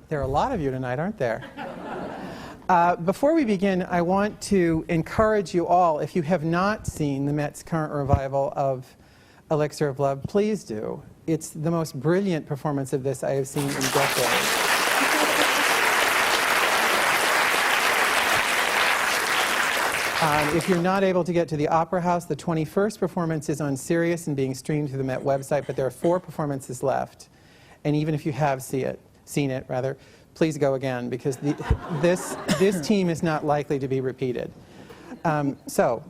There are a lot of you tonight, aren't there? Before we begin, I want to encourage you all, if you have not seen the Met's current revival of Elixir of Love, please do. It's the most brilliant performance of this I have seen in decades. If you're not able to get to the Opera House, the 21st performance is on Sirius and being streamed through the Met website, but there are 4 performances left. And even if you have seen it, please go again, because this team is not likely to be repeated. So,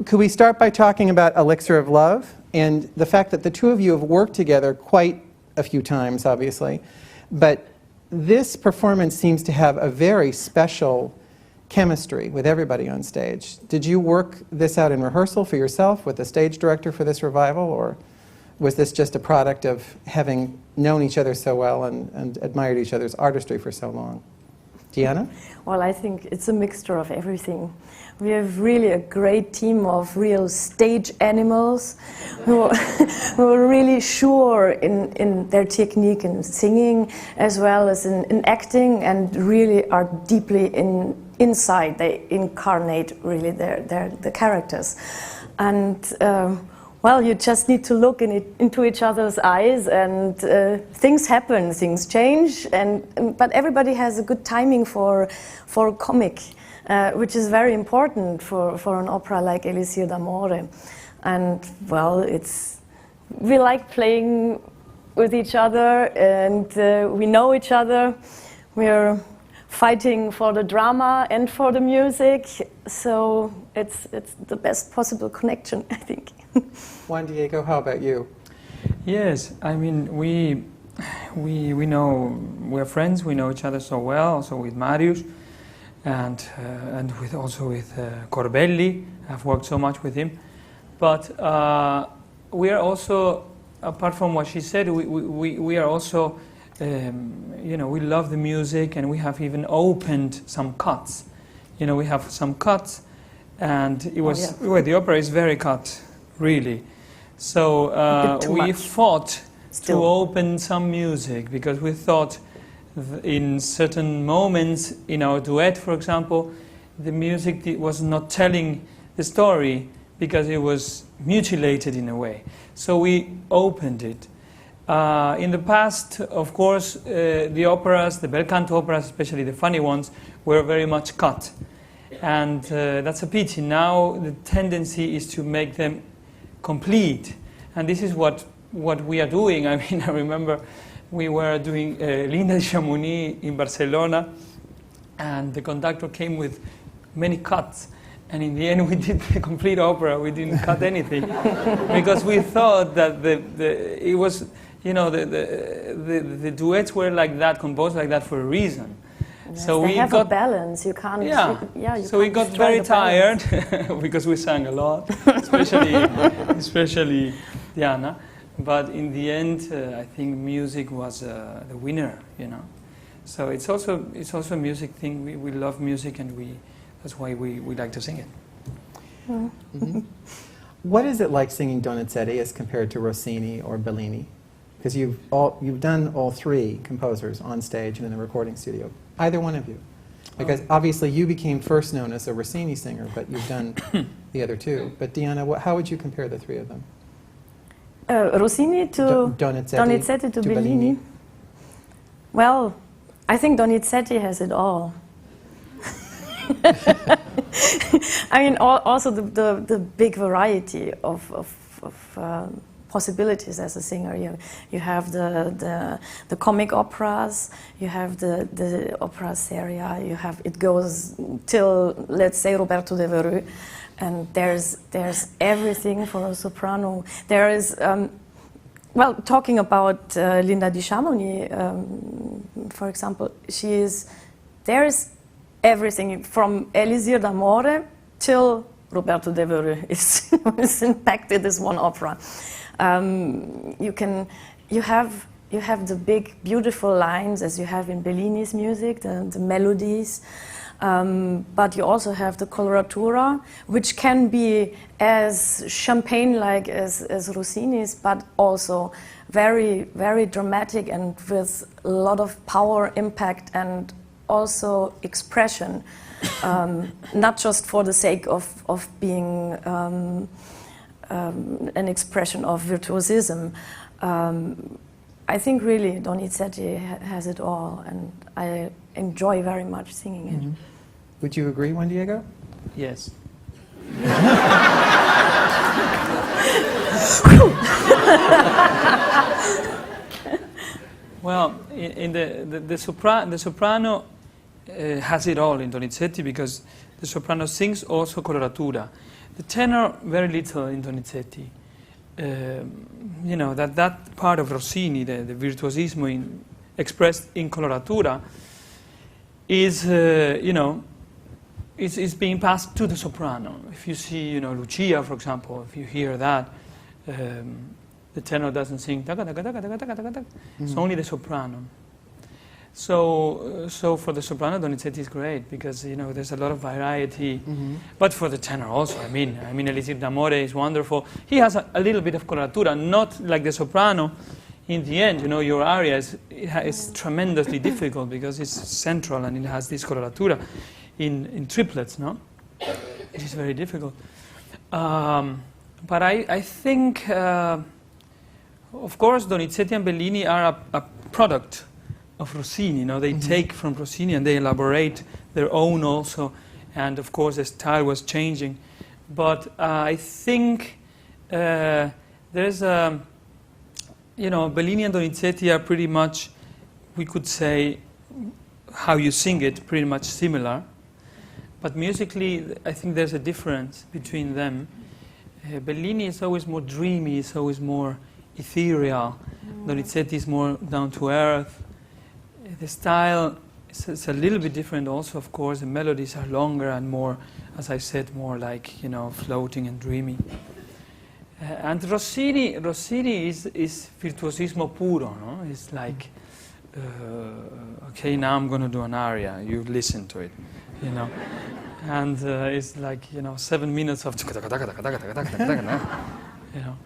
could we start by talking about Elixir of Love and the fact that the two of you have worked together quite a few times, obviously, but this performance seems to have a very special chemistry with everybody on stage. Did you work this out in rehearsal for yourself with the stage director for this revival, or was this just a product of having known each other so well and admired each other's artistry for so long? Diana? Well, I think it's a mixture of everything. We have really a great team of real stage animals who are really sure in their technique in singing as well as in acting, and really are deeply inside. They incarnate really the characters. And well, you just need to look into each other's eyes, and things happen, things change, but everybody has a good timing for comic, which is very important for an opera like Elixir d'Amore. And well, we like playing with each other, and we know each other. We're fighting for the drama and for the music, so it's the best possible connection, I think. Juan Diego, how about you? Yes, I mean, we know, we're friends, we know each other so well, also with Marius, and also with Corbelli. I've worked so much with him. But we are also, apart from what she said, we are also, you know, we love the music, and we have even opened some cuts. You know, we have some cuts, and it was, well, the opera is very cut, really. So we fought to open some music, because we thought in certain moments, in our duet, for example, the music was not telling the story because it was mutilated in a way. So we opened it. In the past, of course, the operas, the bel canto operas, especially the funny ones, were very much cut. And that's a pity. Now the tendency is to make them complete. And this is what we are doing. I mean, I remember we were doing Linda de Chamonix in Barcelona, and the conductor came with many cuts. And in the end, we did the complete opera. We didn't cut anything because we thought that it was, you know, the duets were like that, composed like that for a reason. Yes, so they have a balance. You can't. Yeah. So we got very tired because we sang a lot, especially Diana. But in the end, I think music was the winner. You know. So it's also a music thing. We love music, and that's why we like to sing it. Mm-hmm. What is it like singing Donizetti as compared to Rossini or Bellini? Because you've done all 3 composers on stage and in the recording studio. Either one of you. Because obviously you became first known as a Rossini singer, but you've done the other 2. But Diana, how would you compare the 3 of them? Rossini to Donizetti to Bellini. Well, I think Donizetti has it all. I mean, also the big variety of possibilities as a singer. You have the comic operas, you have the opera seria, it goes till, let's say, Roberto De Vereux, and there's everything for a soprano. There is, well, talking about Linda de Chamonix, for example, there is everything from Elixir d'Amore till Roberto De Vereux is impacted as one opera. You have the big, beautiful lines as you have in Bellini's music, the melodies, but you also have the coloratura, which can be as champagne-like as Rossini's, but also very, very dramatic and with a lot of power, impact, and also expression. Not just for the sake of being an expression of virtuosism. I think really Donizetti has it all, and I enjoy very much singing it. Would you agree, Juan Diego? Yes. Well, in the soprano has it all in Donizetti, because the soprano sings also coloratura. The tenor, very little in Donizetti. You know, that part of Rossini, the virtuosismo expressed in coloratura, is, you know, is being passed to the soprano. If you see, you know, Lucia, for example, if you hear that, the tenor doesn't sing, it's only the soprano. So for the soprano, Donizetti is great, because, you know, there's a lot of variety. But for the tenor also, I mean, Elixir d'Amore is wonderful. He has a little bit of coloratura, not like the soprano. In the end, you know, your aria is tremendously difficult, because it's central and it has this coloratura in triplets, no? It is very difficult. But I think, of course, Donizetti and Bellini are a product of Rossini. You know, they take from Rossini and they elaborate their own also. And of course, the style was changing. But I think there's a, you know, Bellini and Donizetti are pretty much, we could say, how you sing it, pretty much similar. But musically, I think there's a difference between them. Bellini is always more dreamy, it's always more ethereal. Donizetti is more down to earth. The style is a little bit different also, of course. The melodies are longer and more, as I said, more like, you know, floating and dreamy. And Rossini is virtuosismo puro, no? It's like, okay, now I'm going to do an aria. You listen to it, you know. And it's like, you know, 7 minutes of, you know.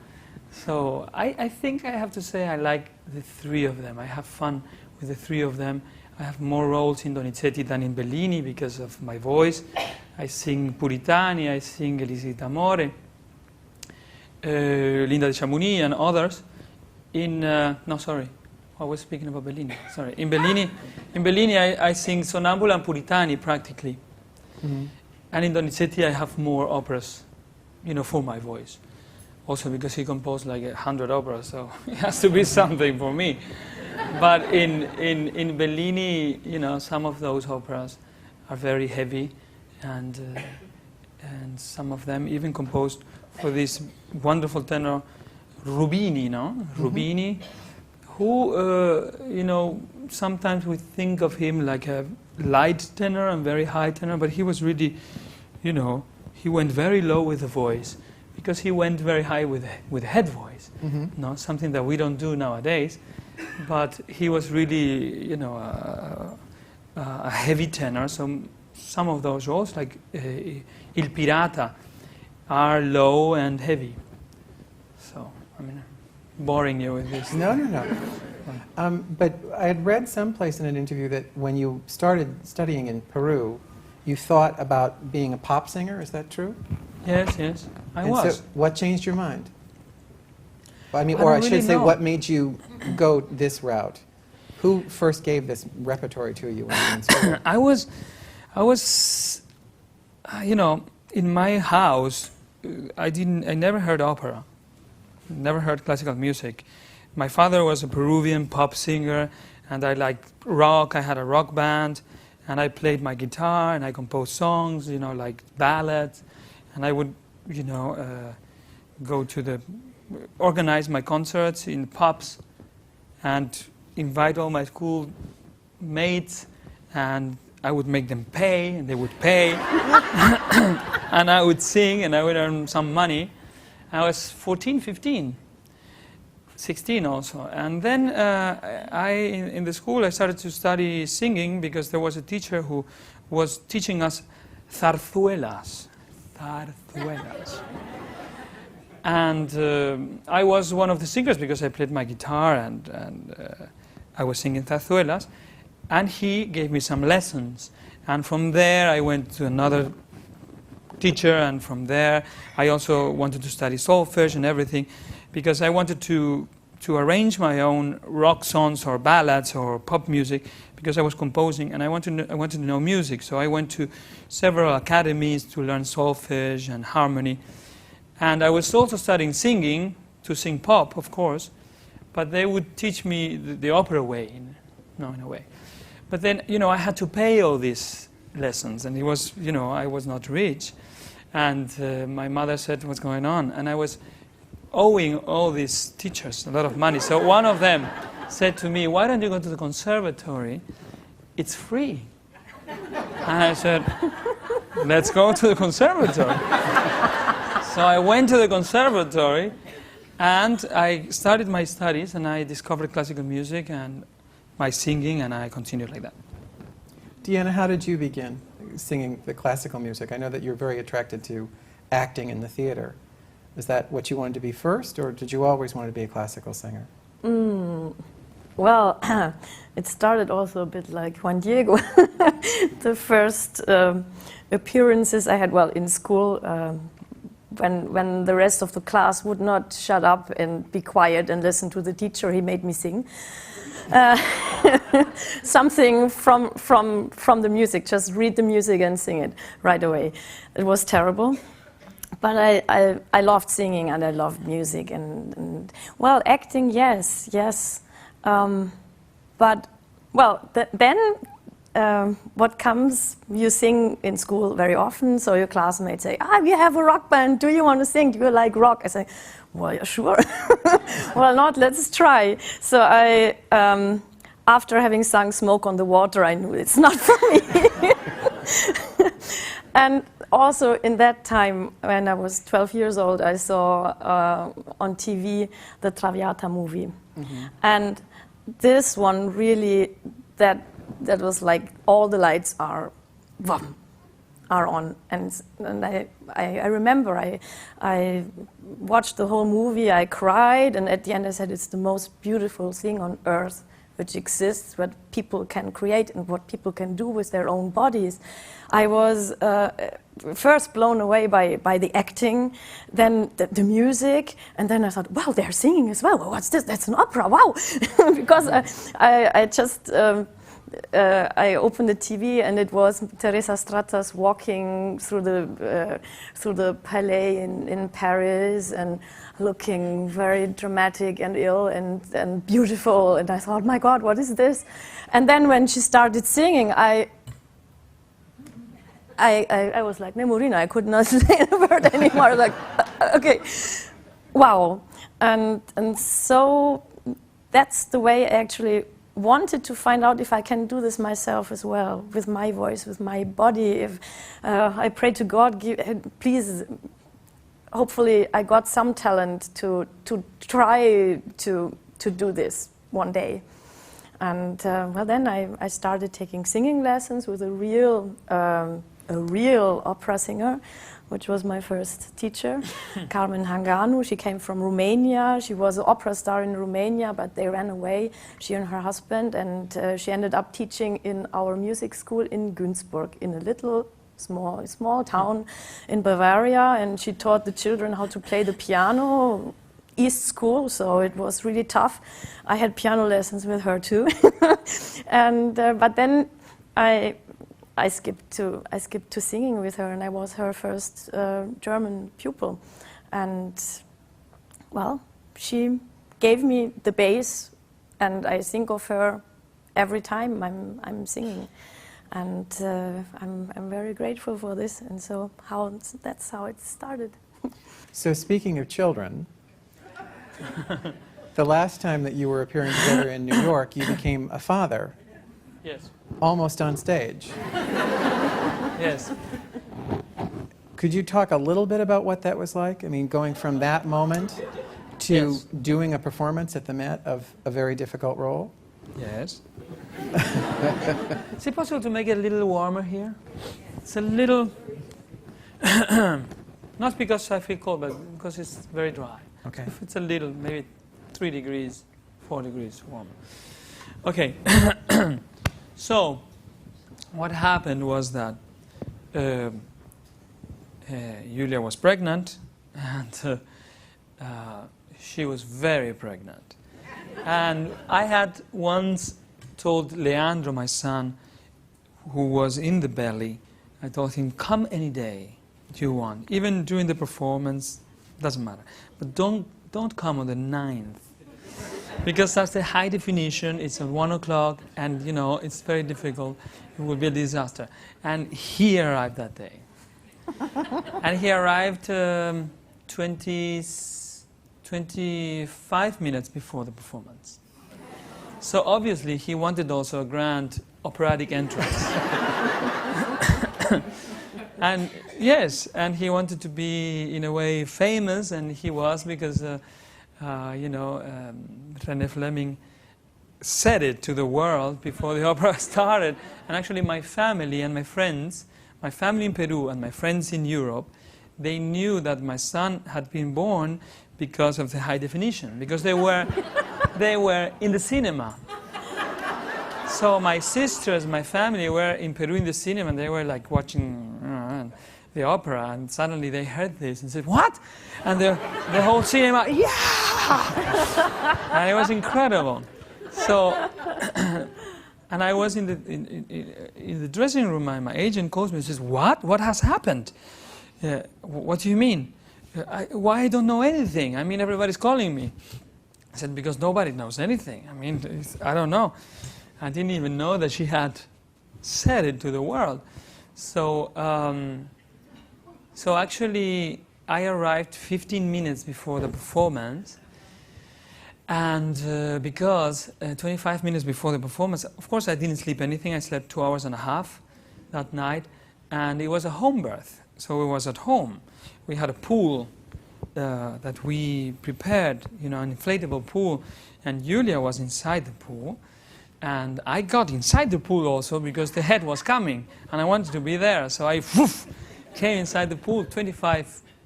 So I think I have to say I like the three of them. I have fun with the three of them. I have more roles in Donizetti than in Bellini because of my voice. I sing Puritani, I sing Elixir d'Amore, Linda de Chamonix and others. No, sorry, I was speaking about Bellini. Sorry, in Bellini I sing Sonnambula and Puritani practically. And in Donizetti I have more operas, you know, for my voice. Also because he composed like 100 operas, so it has to be something for me. But in Bellini, you know, some of those operas are very heavy, and some of them even composed for this wonderful tenor Rubini, no? Rubini, who, you know, sometimes we think of him like a light tenor and very high tenor, but he was really, you know, he went very low with the voice, because he went very high with head voice, no? Something that we don't do nowadays. But he was really, you know, a heavy tenor. So some of those roles, like Il Pirata, are low and heavy. So, I mean, boring you with this. No. But I had read someplace in an interview that when you started studying in Peru, you thought about being a pop singer. Is that true? Yes, I was. So what changed your mind? I mean, I or I don't should really say, know. what made you go this route? Who first gave this repertory to you when you were in school? I was, you know, in my house, I never heard opera, never heard classical music. My father was a Peruvian pop singer, and I liked rock. I had a rock band, and I played my guitar, and I composed songs, you know, like ballads, and I would, you know, go to organize my concerts in pubs and invite all my school mates, and I would make them pay, and they would pay, and I would sing, and I would earn some money. I was 14, 15, 16 also. And then in the school I started to study singing, because there was a teacher who was teaching us zarzuelas. And I was one of the singers because I played my guitar and I was singing zarzuelas. And he gave me some lessons. And from there I went to another teacher, and from there I also wanted to study solfege and everything, because I wanted to arrange my own rock songs or ballads or pop music, because I was composing and I wanted to know music. So I went to several academies to learn solfege and harmony. And I was also studying singing, to sing pop, of course, but they would teach me the opera way, in a way. But then, I had to pay all these lessons, and it was, I was not rich. And my mother said, what's going on? And I was owing all these teachers a lot of money. So one of them said to me, why don't you go to the conservatory? It's free. And I said, let's go to the conservatory. So I went to the conservatory, and I started my studies, and I discovered classical music and my singing, and I continued like that. Deanna, how did you begin singing the classical music? I know that you're very attracted to acting in the theater. Is that what you wanted to be first, or did you always want to be a classical singer? Well, it started also a bit like Juan Diego. The first appearances I had, in school, when the rest of the class would not shut up and be quiet and listen to the teacher, he made me sing. Something from the music, just read the music and sing it right away. It was terrible, but I loved singing and I loved music and acting, yes, but then what comes, you sing in school very often, so your classmates say, we have a rock band, do you want to sing, do you like rock? I say, well, yeah, sure. Well, not, let's try. So I, after having sung Smoke on the Water, I knew it's not for me. And also in that time, when I was 12 years old, I saw on TV the Traviata movie. Mm-hmm. And this one really, that was like all the lights are on, and I remember I watched the whole movie, I cried, and at the end I said it's the most beautiful thing on earth which exists, what people can create and what people can do with their own bodies. I was first blown away by the acting, then the music, and then I thought, wow, they're singing as well. What's this? That's an opera, wow! Because I just I opened the TV and it was Teresa Stratas walking through the Palais in Paris and looking very dramatic and ill and beautiful, and I thought, my God, what is this? And then when she started singing, I was like, Nemorina, I could not say a word anymore. I was like, okay, wow. And so that's the way I actually wanted to find out if I can do this myself as well, with my voice, with my body. If I pray to God, please, hopefully I got some talent to try to do this one day. And then I started taking singing lessons with a real opera singer, which was my first teacher, Carmen Hanganu. She came from Romania. She was an opera star in Romania, but they ran away, she and her husband, and she ended up teaching in our music school in Günzburg, in a little small town in Bavaria, and she taught the children how to play the piano, East School, so it was really tough. I had piano lessons with her too. And but then I skipped to singing with her, and I was her first German pupil. And well, she gave me the bass, and I think of her every time I'm singing, and I'm very grateful for this. And so that's how it started. So speaking of children, the last time that you were appearing together in New York, you became a father. Yes. Almost on stage. Yes. Could you talk a little bit about what that was like? I mean, going from that moment to Yes. doing a performance at the Met of a very difficult role? Yes. Is it possible to make it a little warmer here? It's a little... Not because I feel cold, but because it's very dry. Okay. If it's a little, maybe 3 degrees, 4 degrees warmer. Okay. So, what happened was that Julia was pregnant, and she was very pregnant. And I had once told Leandro, my son, who was in the belly, I told him, come any day you want, even during the performance, doesn't matter. But don't come on the 9th, because that's the high definition, it's at 1 o'clock, and you know, it's very difficult, it will be a disaster. And he arrived that day. And he arrived 25 minutes before the performance. So obviously he wanted also a grand operatic entrance. And yes, and he wanted to be in a way famous, and he was, because René Fleming said it to the world before the opera started. And actually my family and my friends, my family in Peru and my friends in Europe, they knew that my son had been born because of the high definition, because they were in the cinema. So my sisters, my family were in Peru in the cinema, and they were like watching the opera, and suddenly they heard this and said, "What?" And the whole cinema, yeah! And it was incredible. So, and I was in the dressing room, and my agent calls me and says, "What? What has happened? What do you mean? Why I don't know anything? I mean, everybody's calling me." I said, "Because nobody knows anything. I mean, I don't know. I didn't even know that she had said it to the world." So, so actually, I arrived 15 minutes before the performance. And because 25 minutes before the performance, of course I didn't sleep anything. I slept 2 hours and a half that night. And it was a home birth. So it was at home. We had a pool that we prepared, you know, an inflatable pool. And Julia was inside the pool. And I got inside the pool also because the head was coming. And I wanted to be there. So I came inside the pool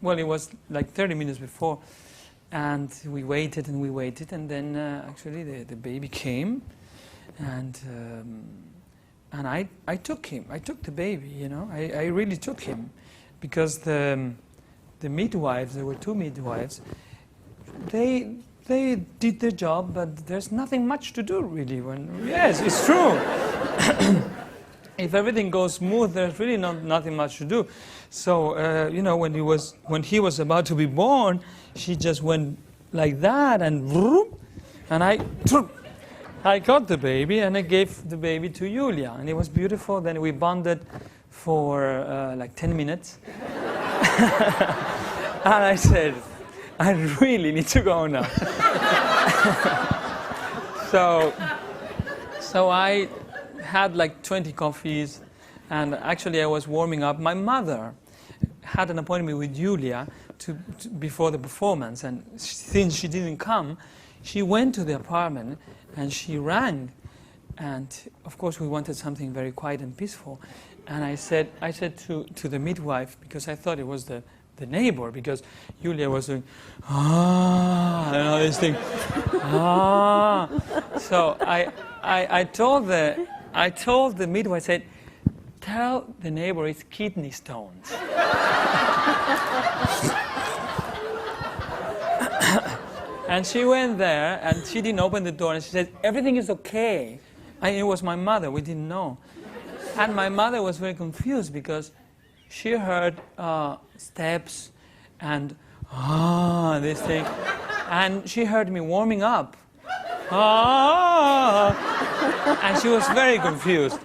well, it was like 30 minutes before. And we waited, and then actually the baby came, and I took him. I took the baby, you know. I really took him, because the midwives, there were 2 midwives, they did their job, but there's nothing much to do really. Yes, it's true. If everything goes smooth, there's really nothing much to do. So you know, when he was about to be born, she just went like that, and whoop, and I got the baby, and I gave the baby to Julia, and it was beautiful. Then we bonded for like 10 minutes, and I said, "I really need to go now." So I had like 20 coffees, and actually I was warming up. My mother had an appointment with Julia before the performance, and since she didn't come, she went to the apartment and she rang, and of course we wanted something very quiet and peaceful. And I said to the midwife, because I thought it was the neighbor, because Julia was doing and all this thing. So I told the midwife, I said, "Tell the neighbor it's kidney stones." And she went there, and she didn't open the door, and she said, "Everything is okay." It was my mother, we didn't know. And my mother was very confused, because she heard steps and this thing, and she heard me warming up. And she was very confused.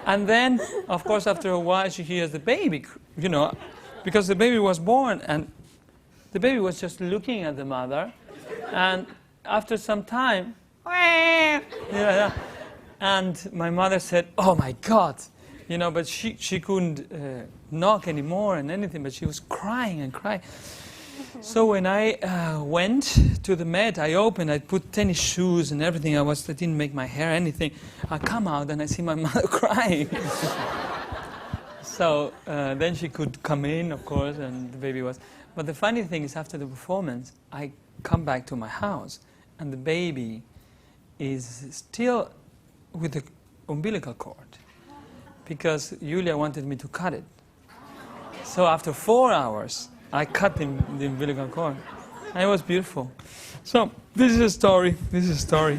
And then, of course, after a while, she hears the baby, you know, because the baby was born, and the baby was just looking at the mother. And after some time, and my mother said, "Oh my God," you know, but she couldn't knock anymore and anything, but she was crying and crying. So when I went to the Met, I opened, I put tennis shoes and everything. I didn't make my hair anything. I come out and I see my mother crying. So then she could come in, of course, and the baby was. But the funny thing is, after the performance, I come back to my house, and the baby is still with the umbilical cord, because Julia wanted me to cut it. So after 4 hours, I cut the umbilical cord, and it was beautiful. So this is a story. This is a story.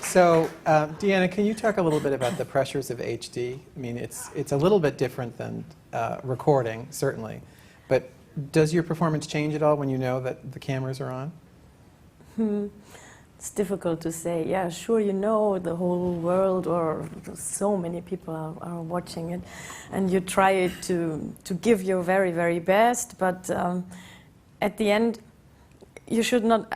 So, Deanna, can you talk a little bit about the pressures of HD? I mean, it's a little bit different than recording, certainly, but does your performance change at all when you know that the cameras are on? It's difficult to say. Yeah, sure, you know the whole world, or so many people are watching it, and you try to give your very, very best, but at the end, you should not.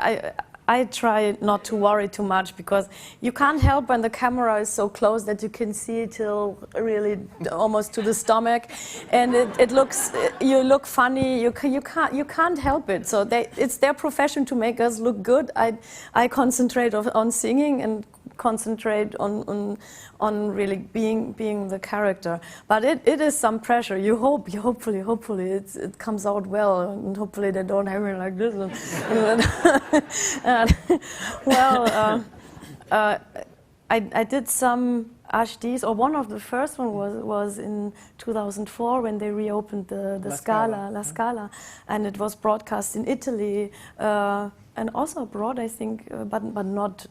I try not to worry too much, because you can't help when the camera is so close that you can see till really almost to the stomach, and it looks, you look funny. You can't help it. So it's their profession to make us look good. I concentrate on singing and concentrate on really being the character. But it is some pressure. Hopefully it comes out well, and hopefully they don't have me like this. And, well, I did some HDs, or one of the first one was in 2004 when they reopened the La Scala, and it was broadcast in Italy. And also abroad, I think, but not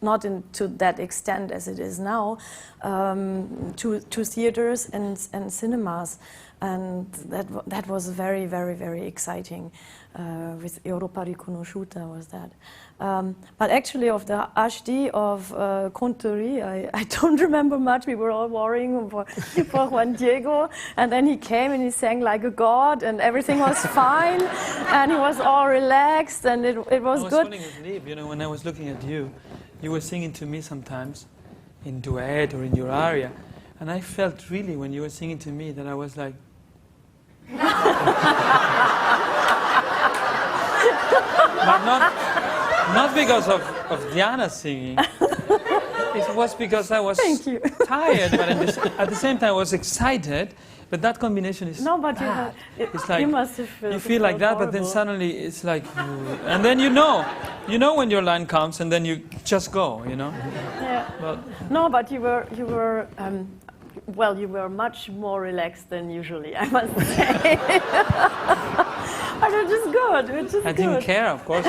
to that extent as it is now, to theaters and cinemas, and that was very, very, very exciting. With Europa Riconosciuta was that. But actually, of the HD of Contori, I don't remember much. We were all worrying for Juan Diego, and then he came and he sang like a god, and everything was fine, and he was all relaxed, and it was good. I was falling asleep, you know, when I was looking at you. You were singing to me sometimes in duet or in your aria, and I felt really, when you were singing to me, that I was like... But not because of Diana singing. It was because I was tired, but at the same time I was excited. But that combination is bad. It's like, you must have felt you feel like that, horrible. but then suddenly it's like, and then you know when your line comes, and then you just go, you know. Yeah. But no, but you were. Well, you were much more relaxed than usually, I must say. But it is good. I didn't care, of course.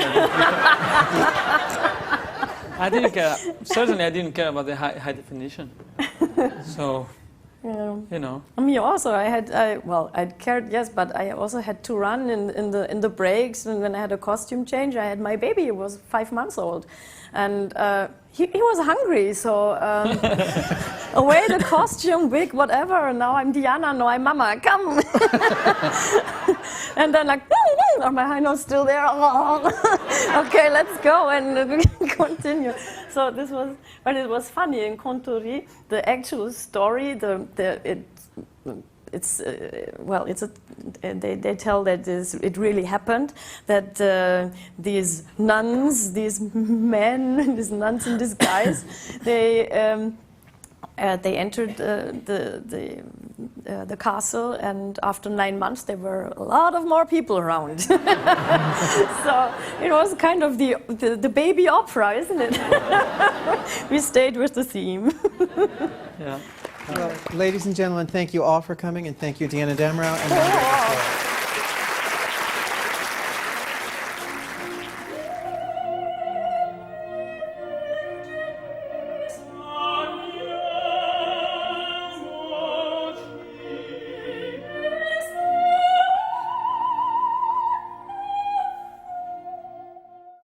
I didn't care. Certainly, I didn't care about the high definition. So, yeah. you know. Me also. I cared, yes, but I also had to run in the breaks, and when I had a costume change, I had my baby. He was 5 months old, and he was hungry. So away the costume, wig, whatever. And now I'm Diana. No, I'm Mama. Come. And then like, are my high notes still there? Okay, let's go and continue. So but it was funny in Contori. The actual story, they tell that it really happened, that these nuns, these nuns in disguise, they entered the castle, and after 9 months there were a lot of more people around. So it was kind of the baby opera, isn't it? We stayed with the theme. Yeah. Well, ladies and gentlemen, thank you all for coming, and thank you, Deanna Damrau and Juan Diego Flórez.